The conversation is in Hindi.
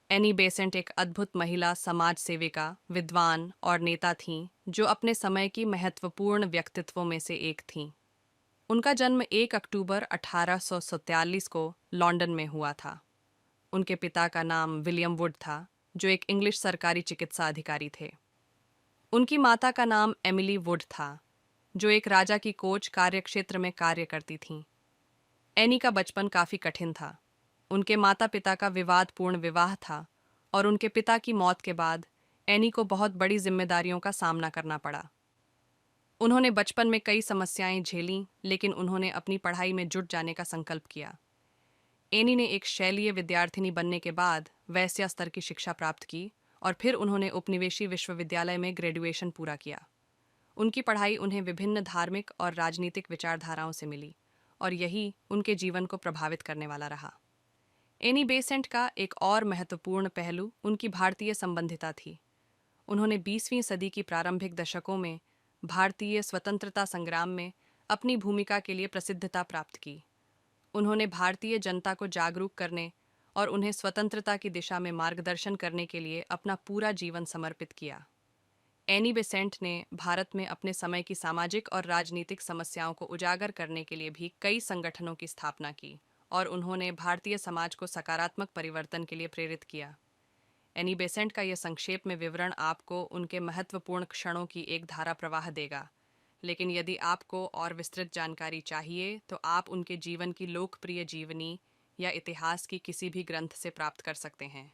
एनी बेसेंट एक अद्भुत महिला समाज सेविका, विद्वान और नेता थीं, जो अपने समय की महत्वपूर्ण व्यक्तित्वों में से एक थीं। उनका जन्म 1 अक्टूबर 1847 को लंदन में हुआ था। उनके पिता का नाम विलियम वुड था, जो एक इंग्लिश सरकारी चिकित्सा अधिकारी थे। उनकी माता का नाम एमिली वुड था, जो एक राजा की कोच कार्यक्षेत्र में कार्य करती थीं। एनी का बचपन काफी कठिन था। उनके माता पिता का विवादपूर्ण विवाह था और उनके पिता की मौत के बाद एनी को बहुत बड़ी जिम्मेदारियों का सामना करना पड़ा। उन्होंने बचपन में कई समस्याएं झेलीं, लेकिन उन्होंने अपनी पढ़ाई में जुट जाने का संकल्प किया। एनी ने एक शैलीय विद्यार्थिनी बनने के बाद वैश्या स्तर की शिक्षा प्राप्त की और फिर उन्होंने उपनिवेशी विश्वविद्यालय में ग्रेजुएशन पूरा किया। उनकी पढ़ाई उन्हें विभिन्न धार्मिक और राजनीतिक विचारधाराओं से मिली और यही उनके जीवन को प्रभावित करने वाला रहा। एनी बेसेंट का एक और महत्वपूर्ण पहलू उनकी भारतीय संबंधिता थी। उन्होंने 20वीं सदी की प्रारंभिक दशकों में भारतीय स्वतंत्रता संग्राम में अपनी भूमिका के लिए प्रसिद्धता प्राप्त की। उन्होंने भारतीय जनता को जागरूक करने और उन्हें स्वतंत्रता की दिशा में मार्गदर्शन करने के लिए अपना पूरा जीवन समर्पित किया। एनी बेसेंट ने भारत में अपने समय की सामाजिक और राजनीतिक समस्याओं को उजागर करने के लिए भी कई संगठनों की स्थापना की और उन्होंने भारतीय समाज को सकारात्मक परिवर्तन के लिए प्रेरित किया। एनी बेसेंट का यह संक्षेप में विवरण आपको उनके महत्वपूर्ण क्षणों की एक धारा प्रवाह देगा, लेकिन यदि आपको और विस्तृत जानकारी चाहिए तो आप उनके जीवन की लोकप्रिय जीवनी या इतिहास की किसी भी ग्रंथ से प्राप्त कर सकते हैं।